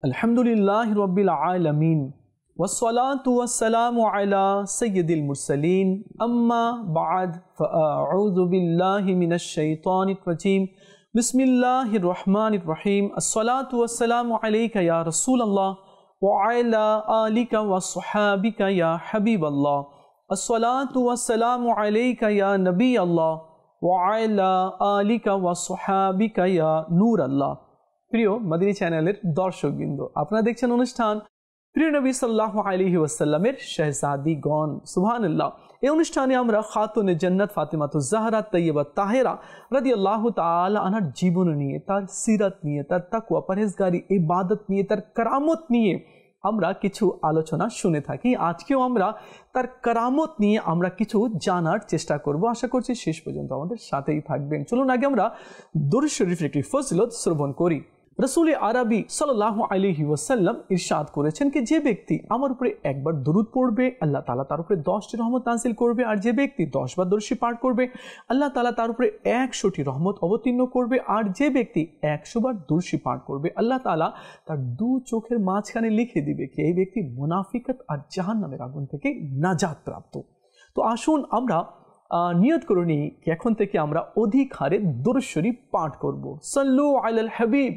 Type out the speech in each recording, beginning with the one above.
अल्हम्दुलिल्लाहि रब्बिल आलमीन वस्सलातु वस्सलामु अला सय्यिदिल मुरसलीन अम्मा बाद फ़अऊज़ु बिल्लाहि मिनश शैतानिर रजीम बिस्मिल्लाहिर रहमानिर रहीम अस्सलातु वस्सलामु अलैका या रसूलल्लाह व अला आलिका व अस्हाबिका या हबीबल्लाह अस्सलातु वस्सलामु अलैका या नबी अल्लाह व अला आलिका व अस्हाबिका या नूर अल्लाह। প্রিয় মদিনী চ্যানেলের দর্শকবৃন্দ, আপনারা দেখছেন অনুষ্ঠান প্রিয় নবী সাল্লাল্লাহু আলাইহি ওয়াসাল্লামের শাহজাদীগণ। সুবহানাল্লাহ। এই অনুষ্ঠানে আমরা খাতুনে জান্নাত ফাতেমাতুজ জাহরা তাইয়্যিবা তাহেরা রাদিয়াল্লাহু তাআলা আনহার জীবন নিয়ে, তার সিরাত নিয়ে, তার তাকওয়া পরহেজগারি ইবাদত নিয়ে, তার কারামত নিয়ে আমরা কিছু আলোচনা শুনে থাকি। আজকেও আমরা তার কারামত নিয়ে আমরা কিছু জানার চেষ্টা করব। আশা করছি শেষ পর্যন্ত আমাদের সাথেই থাকবেন। চলুন আগে আমরা দরুদ শরীফের একটি ফজিলত শ্রবণ করি। রসুল আরবি সাল্লাল্লাহু আলাইহি ওয়াসাল্লাম ইরশাদ করেছেন কি যে ব্যক্তি আমার উপরে একবার দরুদ পড়বে আল্লাহ তাআলা তার উপরে 10টি রহমত নাযিল করবে, আর যে ব্যক্তি 10 বার দরুদ পাঠ করবে আল্লাহ তাআলা তার উপরে 100টি রহমত অবতীর্ণ করবে, আর যে ব্যক্তি 100 বার দরুদ পাঠ করবে আল্লাহ তাআলা তার দু চোখের মাঝখানে লিখে দিবে কি এই ব্যক্তি মুনাফিকত আর জাহান্নামের আগুন থেকে নাজাত প্রাপ্ত। তো আসুন আমরা নিয়ত করে নিই কি এখন থেকে আমরা অধিক হারে দরুদ শরীফ পাঠ করব। সাল্লু আলাল হাবিব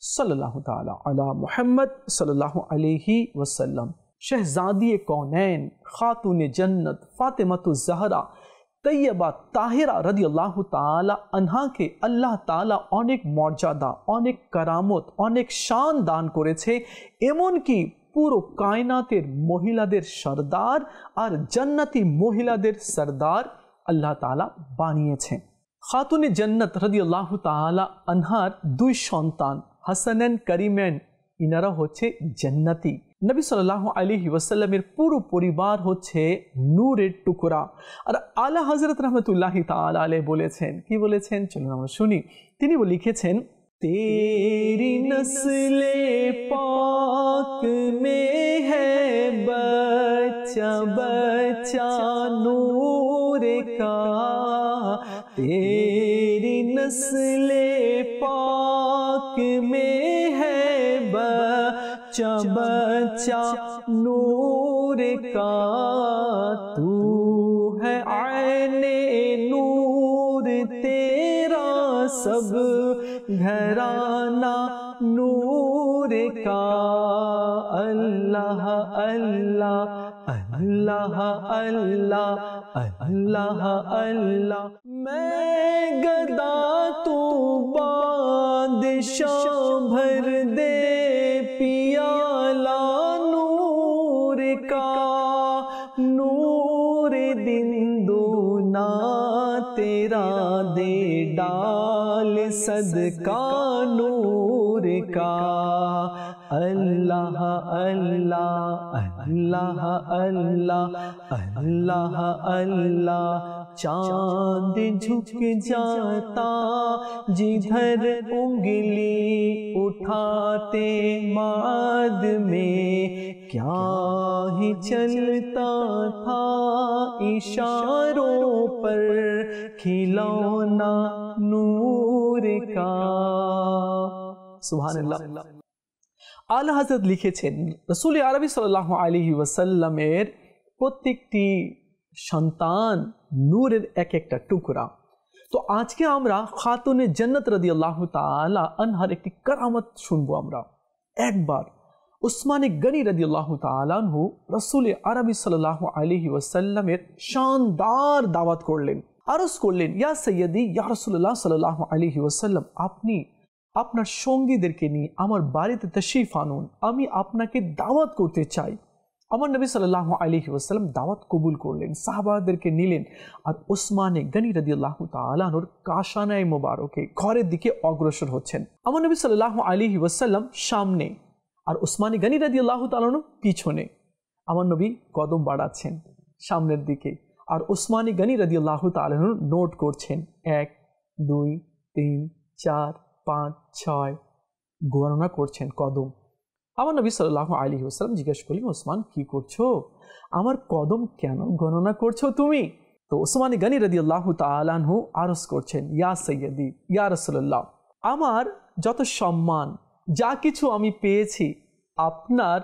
सल्लल्लाहु ताला अला मुहम्मद सल्लल्लाहु अलैहि वसल्लम। शहजादी कौनैन खातून जन्नत फातिमातुज ज़हरा तैयबा ताहिरा रदियल्लाहु ताला अन्हा के अल्लाह ताला अनेक मर्यादा, अनेक करामत, अनेक शान दान करेছে, এমনকি পুরো কায়নাতের মহিলাদের সরদার আর জান্নাতি মহিলাদের সরদার আল্লাহ তাআলা বানিয়েছেন। খাতুনে জান্নাত রাদিয়াল্লাহু তাআলা আনহার দুই সন্তান হাসানান করিমেন, ইনারা হচ্ছে জান্নাতি। নবী সাল্লাল্লাহু আলাইহি ওয়াসাল্লামের পুরো পরিবার হচ্ছে নূরের টুকরা। আর আলা হযরত রাহমাতুল্লাহি তাআলা আলাইহি বলেছেন, কি বলেছেন চলুন আমরা শুনি। তিনি লিখেছেন তেরি নসলে পাক মে হ্যায় বচ্চা বচ্চা নূর কা, তেরি নসলে पाक में है बच्चा बच्चा नूर का, तू है आईने नूर तेरा सब घराना नूर का। अल्लाह अल्लाह अल्लाह अल्लाह अल्लाह अल्लाह। मैं गदा तू बादशाह भर दे पियाला नूर का, नूर दिन दूना तेरा दे डाल सदका नूर का। अल्लाह अल्लाह अल्लाह अल्लाह अल्लाह अल्लाह। चांद झुक जाता जिधर उंगली उठाते माद में, क्या ही चलता था इशारों पर खिलौना नूर का। सुभान अल्लाह। আলা হযরত লিখেছেন রাসূল আরবি সাল্লাল্লাহু আলাইহি ওয়াসাল্লামের প্রত্যেকটি সন্তান নূরের এক একটা টুকরা। তো আজকে আমরা খাতুনে জান্নাত রাদিয়াল্লাহু তাআলা আনহার একটি কারামত শুনবো। আমরা একবার উসমানে গনি রাদিয়াল্লাহু তাআলা আনহু রাসূল আরবি সাল্লাল্লাহু আলাইহি ওয়াসাল্লামের শানদার দাওয়াত করলেন, আরজ করলেন ইয়া সাইয়্যিদি ইয়া রাসূলুল্লাহ সাল্লাল্লাহু আলাইহি ওয়াসাল্লাম, আপনি আপনার সঙ্গীদেরকে নিয়ে আমার বাড়িতে তাশরীফ আনুন, আমি আপনাকে দাওয়াত করতে চাই। আমার নবী সাল্লাল্লাহু আলাইহি ওয়াসাল্লাম দাওয়াত কবুল করলেন, সাহাবাদেরকে নিলেন, আর উসমানে গনি রাদিয়াল্লাহু তাআলা আনহুর কাশানায়ে মোবারকে ঘরের দিকে অগ্রসর হচ্ছেন। আমার নবী সাল্লাল্লাহু আলাইহি ওয়াসাল্লাম সামনে আর উসমানে গনি রাদিয়াল্লাহু তাআলা আনহু পিছনে। আমার নবী কদম বাড়াচ্ছেন সামনের দিকে, আর উসমানে গনি রাদিয়াল্লাহু তাআলা আনহু নোট করছেন 1 2 3 4 5 6 গণনা করছেন কদম। আমার নবী সাল্লাল্লাহু আলাইহি ওয়াসাল্লাম জিজ্ঞেস করলেন, ওসমান কি করছো? আমার কদম কেন গণনা করছো তুমি? তো উসমানে গনি রাদিয়াল্লাহু তাআলা আনহু আরজ করছেন, ইয়া সাইয়্যিদি ইয়া রাসূলুল্লাহ, আমার যত সম্মান যা কিছু আমি পেয়েছি আপনার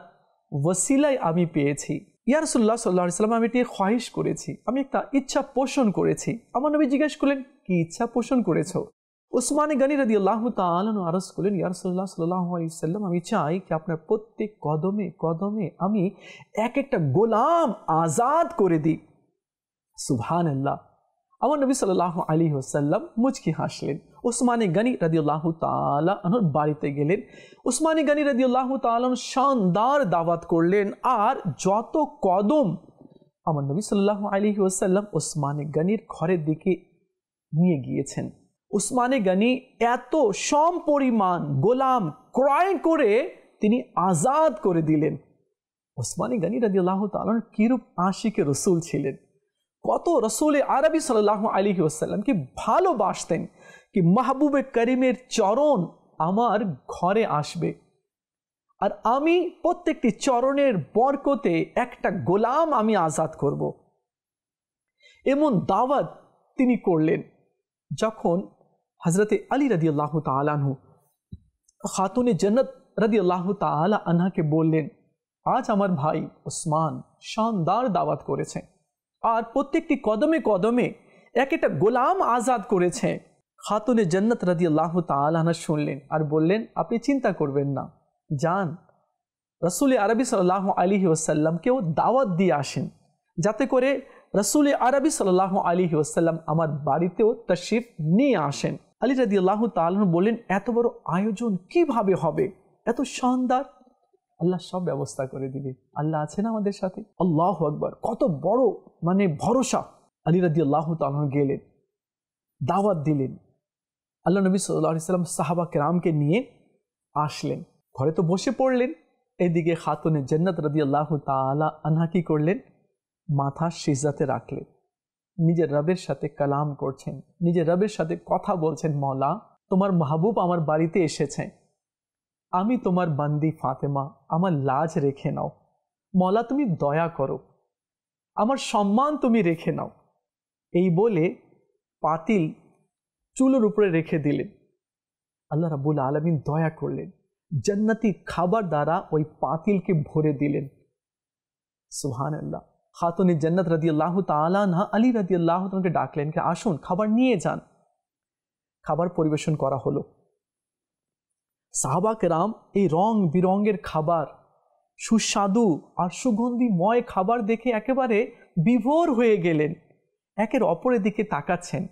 ওয়াসিলায় আমি পেয়েছি। ইয়া রাসূলুল্লাহ সাল্লাল্লাহু আলাইহি ওয়াসাল্লাম, আমি এটি খোয়াইশ করেছি, আমি একটা ইচ্ছা পোষণ করেছি। আমার নবী জিজ্ঞেস করলেন, কি ইচ্ছা পোষণ করেছো? উসমান গনি রাদিয়াল্লাহু তাআলা আনহু আরজ করলেন, ইয়া রাসূলুল্লাহ সাল্লাল্লাহু আলাইহি ওয়াসাল্লাম, আমি চাই কি আপনার প্রত্যেক কদমে কদমে আমি এক একটা গোলাম আজাদ করে দিই। সুবহানাল্লাহ। আমার নবী সাল্লাল্লাহু আলাইহি ওয়াসাল্লাম মুচকি হাসলেন। উসমান গনি রাদিয়াল্লাহু তাআলা আনহুর বাড়িতে গেলেন। উসমান গনি রাদিয়াল্লাহু তাআলা আনহু শানদার দাওয়াত করলেন, আর যত কদম আমার নবী সাল্লাল্লাহু আলাইহি ওয়াসাল্লাম উসমান গনির ঘরের দিকে নিয়ে গিয়েছেন, উসমান গনি এত সম পরিমাণ গোলাম ক্রয় করে তিনি আজাদ করে দিলেন। উসমান গনি রাদিয়াল্লাহু তাআলা কিরূপ আশিকে রাসূল ছিলেন, কত রসুলে আরবি সাল্লাল্লাহু আলাইহি ওয়াসাল্লামকে ভালোবাসতেন, কি মাহবুবে করিমের চরণ আমার ঘরে আসবে আর আমি প্রত্যেকটি চরণের বরকতে একটা গোলাম আমি আজাদ করব। এমন দাওয়াত তিনি করলেন। যখন হযরতে আলী রাদিয়াল্লাহু তাআলা আনহু খাতুনে জান্নাত রাদিয়াল্লাহু তাআলা আনহাকে বললেন, আজ আমার ভাই উসমান শানদার দাওয়াত করেছে আর প্রত্যেকটি কদমে কদমে এক একটা গোলাম আজাদ করেছে। খাতুনে জান্নাত রাদিয়াল্লাহু তাআলা আনহা শুনলেন আর বললেন, আপনি চিন্তা করবেন না, যান রাসূল আরবি সাল্লাল্লাহু আলাইহি ওয়াসাল্লামকেও দাওয়াত দিয়ে আসেন, যাতে করে রাসূল আরবি সাল্লাল্লাহু আলাইহি ওয়াসাল্লাম আমার বাড়িতেও তাশরিফ নিয়ে আসেন। আলী রাদিয়াল্লাহু তাআলা বললেন, এত বড় আয়োজন কিভাবে হবে, এত শানদার? আল্লাহ সব ব্যবস্থা করে দিবে, আল্লাহ আছেন আমাদের সাথে। আল্লাহু আকবার, কত বড় ভরসা। আলী রাদিয়াল্লাহু তাআলা গেলেন, দাওয়াত দিলেন। আল্লাহ নবী সাল্লাল্লাহু আলাইহি ওয়াসাল্লাম সাহাবা কেরামকে নিয়ে আসলেন, ঘরে তো বসে পড়লেন। এদিকে খাতুনে জান্নাত রাদিয়াল্লাহু তাআলা আনহা কি করলেন, মাথা সিজদাতে রাখলেন, নিজের রবের সাথে কালাম করছেন, নিজের রবের সাথে কথা বলছেন, মওলা তোমার মাহবুব আমার বাড়িতে এসেছে, আমি তোমার বান্দি ফাতেমা, আমার লাজ রেখে নাও, মওলা তুমি দয়া করো, আমার সম্মান তুমি রেখে নাও। এই বলে পাতিল চুলের উপরে রেখে দিলেন। আল্লাহ রাব্বুল আলামিন দয়া করলেন, জান্নাতি খাবার দ্বারা ওই পাতিলকে ভরে দিলেন। সুবহানাল্লাহ। খাতুনে জান্নাত রাদিয়াল্লাহু তাআলা আনহা আলী রাদিয়াল্লাহু তাআলাকে ডাকলেন, কে আসুন খাবার নিয়ে যান। খাবার পরিবেশন করা হলো। সাহাবা কেরাম এই রং বিরঙের খাবার, সুস্বাদু আর সুগন্ধিময় খাবার দেখে একেবারে বিভোর হয়ে গেলেন, একের অপরের দিকে তাকাচ্ছেন,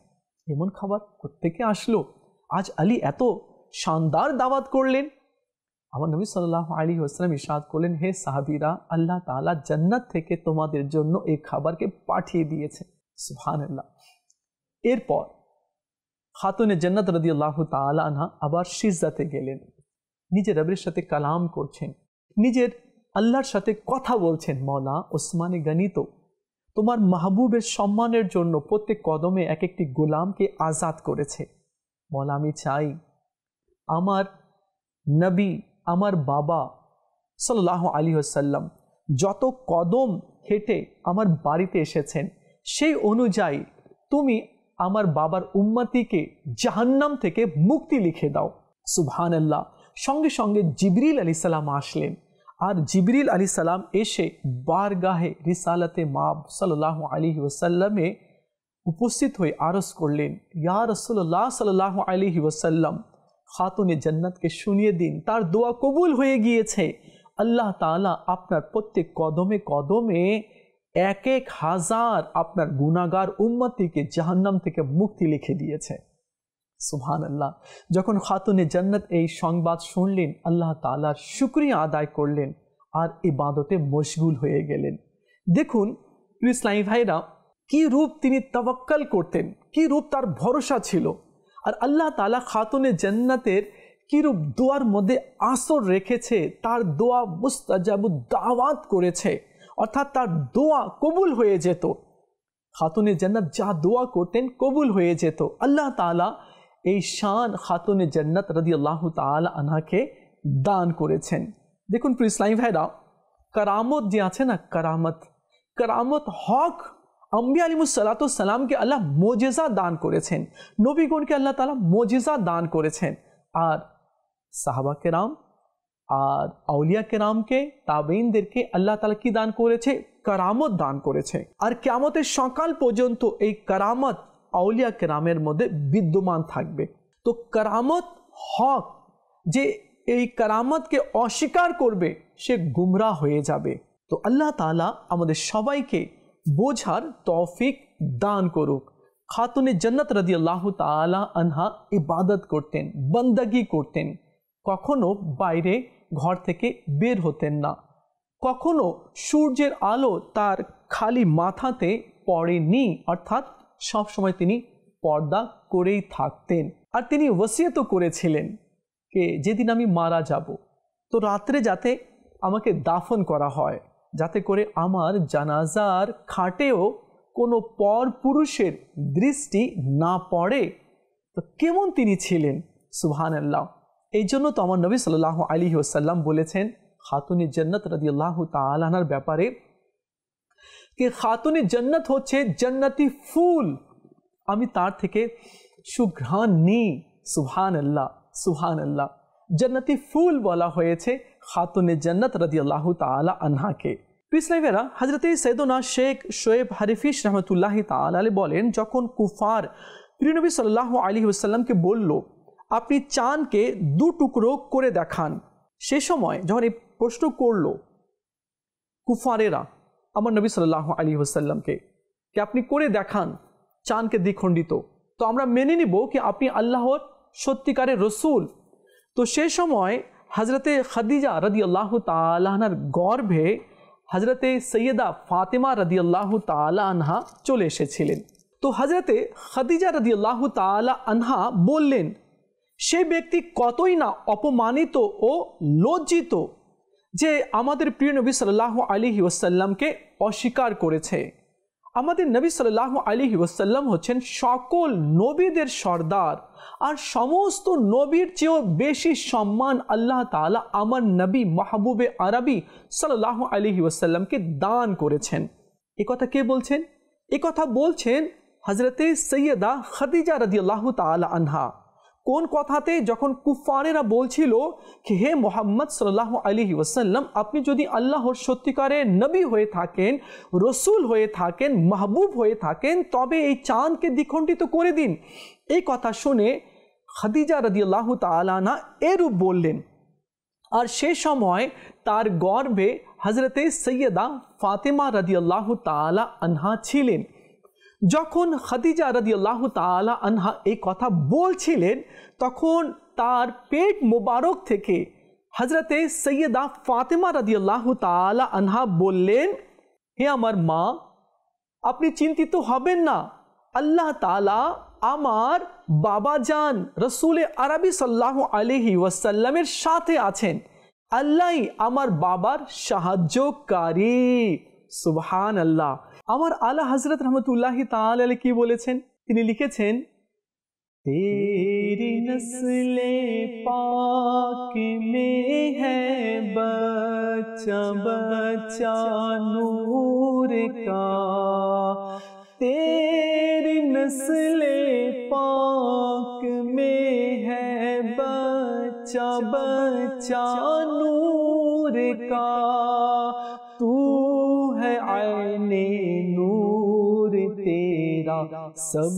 এমন খাবার কোত্থেকে আসলো, আজ আলী এত শানদার দাওয়াত করলেন। আমার নবী সাল্লাল্লাহু আলাইহি ওয়াসাল্লাম ইরশাদ করলেন, হে সাহাবীরা, আল্লাহ তাআলা জান্নাত থেকে তোমাদের জন্য এই খাবারকে পাঠিয়ে দিয়েছে। সুবহানাল্লাহ। এরপর খাতুনে জান্নাত রাদিয়াল্লাহু তাআলা আনহা আবার সিজদাতে গেলেন, নিজের রবের সাথে কালাম করছেন, নিজের আল্লাহর সাথে কথা বলছেন, মওলা উসমান গনি তো তোমার মাহবুবের সম্মানের জন্য প্রত্যেক কদমে এক একটি গোলামকে আজাদ করেছে, মওলা আমি চাই আমার নবী, আমার বাবা সাল্লাল্লাহু আলাইহি ওয়াসাল্লাম যত কদম হেঁটে আমার বাড়িতে এসেছেন, সেই অনুযায়ী তুমি আমার বাবার উম্মতিকে জাহান্নাম থেকে মুক্তি লিখে দাও। সুবহানাল্লাহ। সঙ্গে সঙ্গে জিবরিল আলাইহিস সালাম আসলেন, আর জিবরিল আলাইহিস সালাম এসে বারগাহে রিসালাতে মাব সাল্লাল্লাহু আলাইহি ওয়াসাল্লামে উপস্থিত হয়ে আরজ করলেন, ইয়া রাসূলুল্লাহ সাল্লাল্লাহু আলাইহি ওয়াসাল্লাম, খাতুনে জান্নাতকে শুনিয়ে দিন তার দোয়া কবুল হয়ে গিয়েছে, আল্লাহ তাআলা আপনার প্রত্যেক কদমে কদমে 1000 আপনার গুনাহগার উম্মতিকে জাহান্নাম থেকে মুক্তি লিখে দিয়েছে। সুবহানাল্লাহ। যখন খাতুনে জান্নাত এই সংবাদ শুনলেন, আল্লাহ তাআলার শুকরিয়া আদায় করলেন আর ইবাদতে মশগুল হয়ে গেলেন। দেখুন প্রিয় ইসলামী ভাইরা, কি রূপ তিনি তাওয়াক্কাল করতেন, কি রূপ তার ভরসা ছিল, আর আল্লাহ তাআলা খাতুনে জান্নাতের কিরূপ দোয়ার মধ্যে আসর রেখেছে, তার দোয়া মুস্তাজাবুদ দাওয়াত করেছে, অর্থাৎ তার দোয়া কবুল হয়ে যেত। খাতুনে জান্নাত যা দোয়া করতেন কবুল হয়ে যেত। আল্লাহ তাআলা এই শান খাতুনে জান্নাত রাদিয়াল্লাহু তাআলা আনহাকে দান করেছেন। দেখুন প্রিয় ইসলামী ভাইরা, কারামত যে আছে না, কারামত হক আম্বিয়া আলাইহিসসালাতু সালামকে আল্লাহ মুজিজা দান করেছেন, নবীগণকে আল্লাহ তাআলা মুজিজা দান করেছেন, আর সাহাবা কেরাম আর আউলিয়া কেরামকে, তাবেইনদেরকে আল্লাহ তাআলা কি দান করেছে? কারামত দান করেছে। আর কিয়ামতের সকাল পর্যন্ত এই কারামত আউলিয়া কেরামের মধ্যে বিদ্যমান থাকবে। তো কারামত হক, যে এই কারামতকে অস্বীকার করবে সে গুমরাহ হয়ে যাবে। তো আল্লাহ তাআলা আমাদের সবাইকে বোঝার তৌফিক দান করুক। খাতুনে জান্নাত রাদিয়াল্লাহু তাআলা আনহা ইবাদত করতেন, বন্দগি করতেন, কখনো বাইরে ঘর থেকে বের হতেন না, কখনো সূর্যের আলো তার খালি মাথাতে পড়েনি, অর্থাৎ সব সময় তিনি পর্দা করেই থাকতেন। আর তিনি ওসিয়তও করেছিলেন যে যেদিন আমি মারা যাব তো রাত্রে যাতে আমাকে দাফন করা হয়, যাতে করে আমার জানাজার খাটেও কোনো পর পুরুষের দৃষ্টি না পড়ে। তো কেমন তিনি ছিলেন, সুবহানাল্লাহ। এই জন্য তো আমার নবী সাল্লাল্লাহু আলাইহি ওয়াসাল্লাম বলেছেন খাতুনে জান্নাত রাদিয়াল্লাহু তাআলা আনহার ব্যাপারে कि खातून जन्नत হচ্ছে জান্নাতি ফুল, আমি তার থেকে সুঘ্রাণ নিই। সুবহানাল্লাহ, সুবহানাল্লাহ। জান্নাতি ফুল বলা হয়েছে খাতুন জান্নাত রাদিয়াল্লাহু তাআলা আনহাকে। পিছলাইভেরা হযরতে সৈয়দনা শেখ শোয়েব হারিফিশ রহমতুল্লাহি তাআলা আলাইহি বলেন, যখন কুফার প্রিয় নবী সাল্লাল্লাহু আলাইহি ওয়াসাল্লামকে বলল আপনি চাঁদকে দু টুকরো করে দেখান, সে সময় যখন এই প্রশ্ন করলো কুফারেরা আমার নবী সাল্লাল্লাহু আলাইহি ওয়াসাল্লামকে कि আপনি করে দেখান চাঁদকে দ্বিখণ্ডিত, তো আমরা মেনে নিব कि আপনি আল্লাহর সত্যিকারের রসুল। তো সেই সময় হযরতে খাদিজা রাদিয়াল্লাহু তাআলা আনহার গর্ভে হযরতে সৈয়দা ফাতেমা রাদিয়াল্লাহু তাআলা আনহা চলে এসেছিলেন। তো হযরতে খাদিজা রাদিয়াল্লাহু তাআলা আনহা বললেন, সেই ব্যক্তি কতই না অপমানিত ও লজ্জিত যে আমাদের প্রিয় নবী সাল্লাল্লাহু আলাইহি ওয়াসাল্লামকে অস্বীকার করেছে। আমাদের নবী সাল্লাল্লাহু আলাইহি ওয়াসাল্লাম হচ্ছেন সকল নবীদের সর্দার, আর সমস্ত নবীর চেয়েও বেশি সম্মান আল্লাহ তাআলা আমার নবী মাহবুবে আরবি সাল্লাল্লাহু আলাইহি ওয়াসাল্লামকে দান করেছেন। এ কথা কে বলছেন? এ কথা বলছেন হযরতে সৈয়দা খাদিজা রাদিয়াল্লাহু তাআলা আনহা। কোন কথাতে? যখন কুফারেরা বলছিল कि হে মোহাম্মদ সাল্লাল্লাহু আলাইহি ওয়াসাল্লাম, আপনি যদি আল্লাহর সত্যিকারের নবী হয়ে থাকেন, রসুল হয়ে থাকেন, মাহবুব হয়ে থাকেন, তবে এই চাঁদকে দ্বিখণ্ডিত করে দিন। এই কথা শুনে খাদিজা রাদিয়াল্লাহু তাআলা আনহা এরূপ বললেন। আর সে সময় তার গর্ভে হযরতে সৈয়দা ফাতেমা রাদিয়াল্লাহু তাআলা আনহা ছিলেন। যখন খাদিজা রাদিয়াল্লাহু তাআলা আনহা এই কথা বলছিলেন, তখন তার পেট মোবারক থেকে হযরতে সৈয়দা ফাতেমা রাদিয়াল্লাহু তাআলা আনহা বললেন, হে আমার মা, আপনি চিন্তিত হবেন না, আল্লাহ তাআলা আমার বাবা জান রসুল আরবি সাল্লাল্লাহু আলাইহি ওয়াসাল্লামের সাথে আছেন, আল্লাহই আমার বাবার সাহায্যকারী। সুবহানাল্লাহ। আমার আলা হযরত রহমতুল্লাহি তাআলা আলাইহি কি বলেছেন? তিনি লিখেছেন, तेरी नस्ले पाक में है बच्चा बच्चा नूर का, तेरी नस्ले पाक में है बच्चा बच्चा नूर का, तू है आईने नूर तेरा सब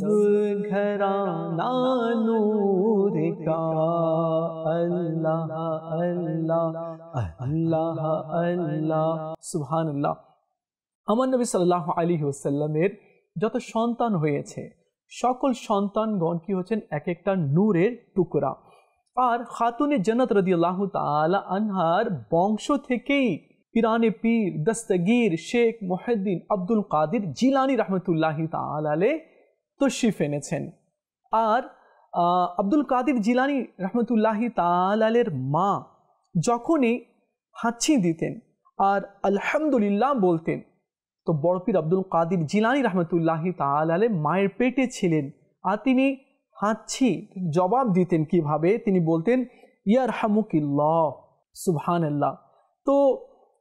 घराना नूर का, अल्लाह अल्लाह अल्लाह अल्लाह। সুবহানাল্লাহ। আমার নবী সাল্লাল্লাহু আলাইহি ওয়াসাল্লামের যত সন্তান হয়েছে, সকল সন্তানগণ কি হচ্ছেন? এক একটা নূরের টুকরা। আর খাতুনে জান্নাত রাদিয়াল্লাহু তাআলা আনহার বংশ থেকেই পিরানে পীর দস্তগীর শেখ মুহিউদ্দিন আব্দুল কাদের জিলানী রহমতুল্লাহি তাআলা আলাইহি তশরিফ এনেছেন। আর আব্দুল কাদের জিলানী রহমতুল্লাহি তাআলা আলাইহির মা যখনই হাঁচি দিতেন আর আলহামদুলিল্লাহ বলতেন, তো বড় পীর আব্দুল কাদের জিলানী রহমতুল্লাহি তাআলা আলাইহি মায়ের পেটে ছিলেন, আর তিনি হাঁচি জবাব দিতেন কিভাবে? তিনি বলতেন, ইয়ারহামুকিল্লাহ। সুবহানাল্লাহ। তো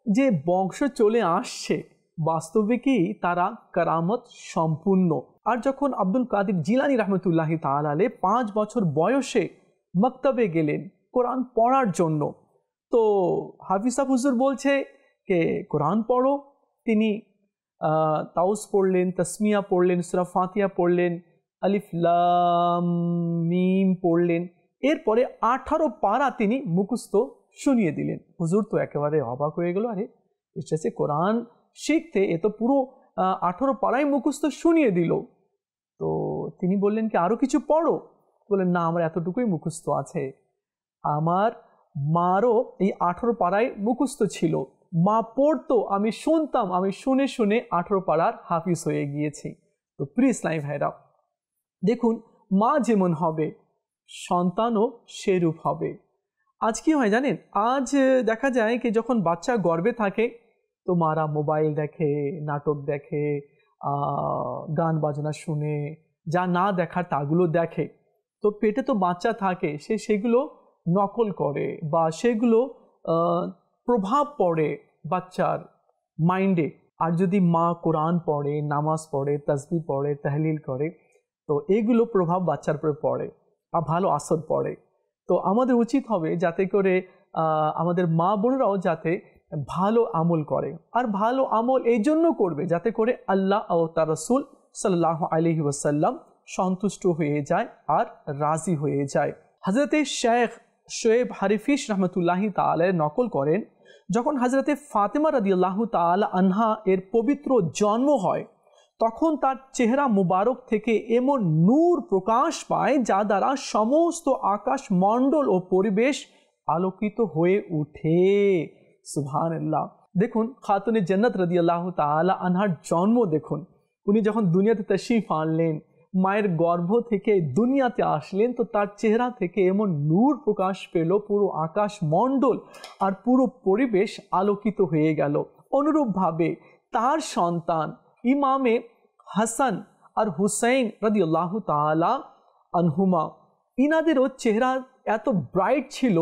যে বংশ চলে আসছে, বাস্তবিকই তারা কারামত সম্পূর্ণ। আর যখন আব্দুল কাদের জিলানী রহমতুল্লাহি তাআলা আলাইহি 5 বছর বয়সে মক্তবে গেলেন কোরআন পড়ার জন্য, তো হাফিজ সাহেব হুজুর বলছে কে কোরআন পড়ো। তিনি তাউস পড়লেন, তসমিয়া পড়লেন, সূরা ফাতিহা পড়লেন, আলিফ লাম মিম পড়লেন। এরপরে 18 পারা তিনি মুখস্থ শুনিয়ে দিলেন। হুজুর তো একেবারে অবাক হয়ে গেল, আরে এসেছে কোরআন শিখতে, এ তো পুরো 18 পারাই মুখস্থ শুনিয়ে দিল। তো তিনি বললেন কি আরও কিছু পড়ো? বললেন না, আমার এতটুকুই মুখস্থ আছে। আমার মারও এই 18 পারায় মুখস্থ ছিল, মা পড়তো, আমি শুনতাম, আমি শুনে শুনে 18 পারার হাফিজ হয়ে গিয়েছি। তো প্রিয় ইসলামী ভাইরা, দেখুন মা যেমন হবে সন্তানও সেরূপ হবে। আজ কি হয় জানেন, আজ দেখা যায় কি যখন বাচ্চা গর্ভে থাকে তো মারা মোবাইল দেখে, নাটক দেখে, গান বাজনা শুনে, যা না দেখার তাগুলো দেখে। তো পেটে তো বাচ্চা থাকে, সেগুলো নকল করে বা সেগুলো প্রভাব পড়ে বাচ্চার মাইন্ডে। আর যদি মা কোরআন পড়ে, নামাজ পড়ে, তাসবিহ পড়ে, তাহলিল করে, তো এগুলো প্রভাব বাচ্চার উপরে পড়ে আর ভালো আসর পড়ে। তো আমাদের উচিত হবে যাতে করে আমাদের মা বোনরাও যাতে ভালো আমল করে, আর ভালো আমল এই জন্য করবে যাতে করে আল্লাহ ও তার রাসূল সাল্লাল্লাহু আলাইহি ওয়াসাল্লাম সন্তুষ্ট হয়ে যায় আর রাজি হয়ে যায়। হযরতে শেখ শোয়েব হারিফিশ রহমতুল্লাহি তাআলা নকল করেন, যখন হযরতে ফাতেমা রাদিয়াল্লাহু তাআলা আনহা এর পবিত্র জন্ম হয় তখন তার চেহারা মুবারক থেকে এমন নূর প্রকাশ পায় যা দ্বারা সমস্ত আকাশ মণ্ডল ও পরিবেশ আলোকিত হয়ে ওঠে। সুবহানাল্লাহ। দেখুন খাতুনে জান্নাত রাদিয়াল্লাহু তাআলা আনহার জন্ম দেখুন, উনি যখন দুনিয়াতে তাশরিফ আনলেন, মায়ের গর্ভ থেকে দুনিয়াতে আসলেন, তো তার চেহারা থেকে এমন নূর প্রকাশ পেল, পুরো আকাশ মণ্ডল আর পুরো পরিবেশ আলোকিত হয়ে গেল। অনুরূপভাবে তার সন্তান ইমামে হাসান আর হুসাইন রাদিয়াল্লাহু তাআলা আনহুমা, ইনাদেরও চেহারা এত ব্রাইট ছিল,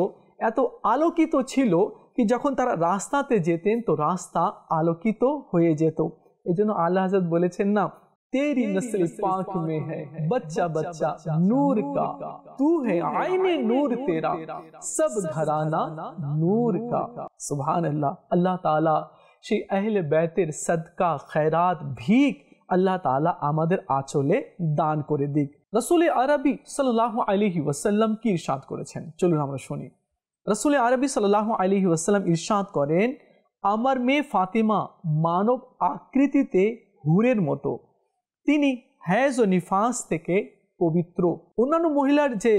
এত আলোকিত ছিল কি যখন তারা রাস্তাতে যেতেন তো রাস্তা আলোকিত হয়ে যেত। এই জন্য আল্লাহ হযরত বলেছেন না, तेरी नस्ल पाक में है बच्चा बच्चा नूर का, तू है आईने नूर तेरा, सब घराना नूर का। सुभान अल्लाह। अल्लाह ताला সেই আহলে বাইতের সদকা খয়রাত ভিক আল্লাহ তাআলা আমাদের আঁচলে দান করে দিক। রাসূল আরবি সাল্লাল্লাহু আলাইহি ওয়াসাল্লাম কি ইরশাদ করেছেন, চলুন আমরা শুনি। রাসূল আরবি সাল্লাল্লাহু আলাইহি ওয়াসাল্লাম ইরশাদ করেন, আমার মেয়ে ফাতিমা মানব আকৃতিতে হুরের মতো, তিনি হ্যাজ ও নিফাস থেকে পবিত্র। অন্যান্য মহিলার যে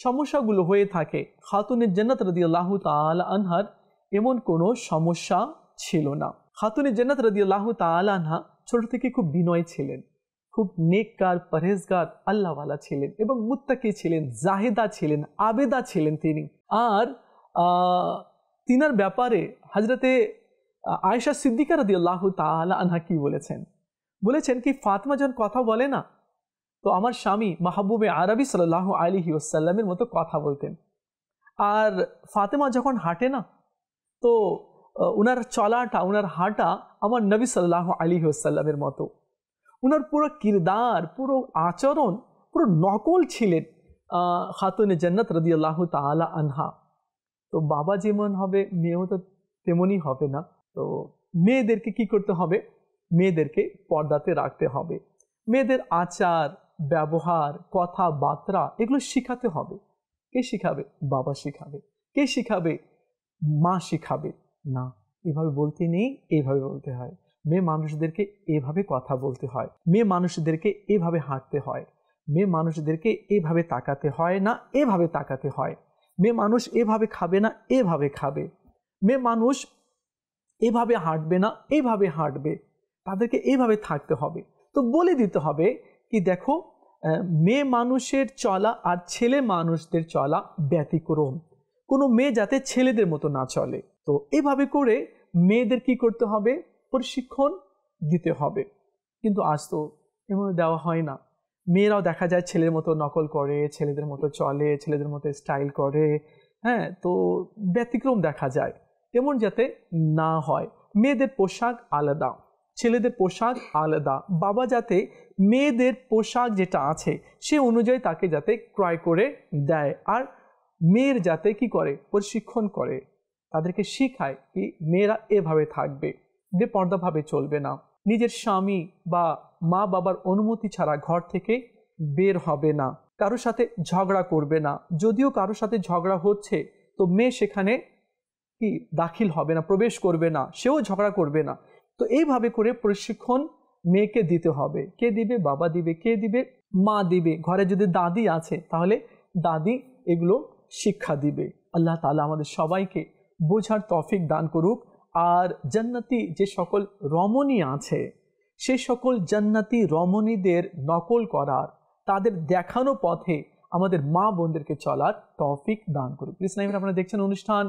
সমস্যাগুলো হয়ে থাকে, খাতুনে জান্নাত রাদিয়াল্লাহু তাআলা আনহার এমন কোনো সমস্যা ছিল না। খাতুনে জান্নাত রাদিয়াল্লাহু তাআলা আনহা ছোট থেকে খুব বিনয় ছিলেন, খুব নেককার, পরহেজগার, আল্লাহওয়ালা ছিলেন এবং মুত্তাকি ছিলেন, জাহিদা ছিলেন, আবেদা ছিলেন তিনি। আর তিনার ব্যাপারে হযরতে আয়েশা সিদ্দিকা রাদিয়াল্লাহু তাআলা আনহা কি বলেছেন, বলেছেন কি ফাতিমা যখন কথা বলে না তো আমার স্বামী মাহবুবে আরবি সাল্লাল্লাহু আলাইহি ওয়াসাল্লামের মতো কথা বলতেন। আর ফাতিমা যখন হাঁটে না তো উনার চলাটা, উনার হাঁটা আমার নবী সাল্লাল্লাহু আলাইহি ওয়াসাল্লামের মতো। উনার পুরো কিরদার, পুরো আচরণ পুরো নকল ছিলেন খাতুনে জান্নাত রাদিয়াল্লাহু তাআলা আনহা। তো বাবা যেমন হবে মেয়েও তো তেমনই হবে না। তো মেয়েদেরকে কি করতে হবে, মেয়েদেরকে পর্দাতে রাখতে হবে, মেয়েদের আচার ব্যবহার কথাবার্তা এগুলো শিখাতে হবে। কে শিখাবে? বাবা শিখাবে। কে শিখাবে? মা শিখাবে না। এভাবে বলতে নেই, এইভাবে বলতে হয়। মেয়ে মানুষদেরকে এভাবে কথা বলতে হয়, মেয়ে মানুষদেরকে এভাবে হাঁটতে হয়, মেয়ে মানুষদেরকে এভাবে তাকাতে হয় না এভাবে তাকাতে হয়, মেয়ে মানুষ এভাবে খাবে না এভাবে খাবে, মেয়ে মানুষ এভাবে হাঁটবে না এইভাবে হাঁটবে, তাদেরকে এইভাবে থাকতে হবে। তো বলে দিতে হবে কি দেখো মেয়ে মানুষের চলা আর ছেলে মানুষদের চলা ব্যতিক্রম, কোনো মেয়ে যাতে ছেলেদের মতো না চলে। তো এভাবে করে মেয়েদের কি করতে হবে, প্রশিক্ষণ দিতে হবে। কিন্তু আজ তো এভাবে দেওয়া হয় না। মেয়েরাও দেখা যায় ছেলের মতো নকল করে, ছেলেদের মতো চলে, ছেলেদের মতো স্টাইল করে। হ্যাঁ, তো ব্যতিক্রম দেখা যায়, তেমন যাতে না হয়। মেয়েদের পোশাক আলাদা, ছেলেদের পোশাক আলাদা। বাবা যাতে মেয়েদের পোশাক যেটা আছে সে অনুযায়ী তাকে যাতে ক্রয় করে দেয়, আর মেয়ের যাতে কি করে, প্রশিক্ষণ করে, তাদেরকে শিখায় কি মেয়েরা এভাবে থাকবে, বেপর্দাভাবে চলবে না, নিজের স্বামী বা মা বাবার অনুমতি ছাড়া ঘর থেকে বের হবে না, কারোর সাথে ঝগড়া করবে না, যদিও কারোর সাথে ঝগড়া হচ্ছে তো মেয়ে সেখানে কি দাখিল হবে না, প্রবেশ করবে না, সেও ঝগড়া করবে না। তো এইভাবে করে প্রশিক্ষণ মেয়েকে দিতে হবে। কে দিবে? বাবা দিবে। কে দিবে? মা দিবে। ঘরে যদি দাদি আছে তাহলে দাদি এগুলো শিক্ষা দিবে। আল্লাহ তাআলা আমাদের সবাইকে বোঝার তৌফিক দান করুক। আর জান্নাতি যে সকল রমণী আছে সেই সকল জান্নাতি রমণীদের নকল করার, তাদের দেখানো পথে আমাদের মা বোনদেরকে চলার তৌফিক দান করুক। ইসলাম আপনারা দেখছেন অনুষ্ঠান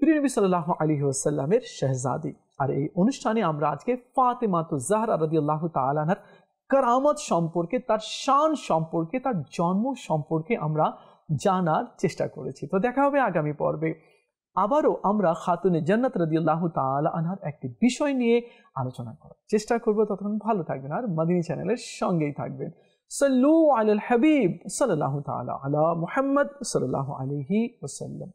প্রিয় নবী সাল্লাল্লাহু আলাইহি ওয়াসাল্লামের শাহজাদি। আর এই অনুষ্ঠানে আমরা আজকে ফাতেমাতুজ জাহরা রাদিয়াল্লাহু তাআলা আনহার কারামত সম্পর্কে, তার শান সম্পর্কে, তার জন্ম সম্পর্কে আমরা জানার চেষ্টা করেছি। তো দেখা হবে আগামী পর্বে। আবারও আমরা খাতুনে জান্নাত রাদিয়াল্লাহু তাআলা আনহার একটি বিষয় নিয়ে আলোচনা করার চেষ্টা করব। ততক্ষণ ভালো থাকবেন আর মাদিনী চ্যানেলের সঙ্গেই থাকবেন। সাল্লু আলাল হাবিব সাল্লাল্লাহু তাআলা আলা মুহাম্মদ সাল্লাল্লাহু আলাইহি ওয়াসাল্লাম।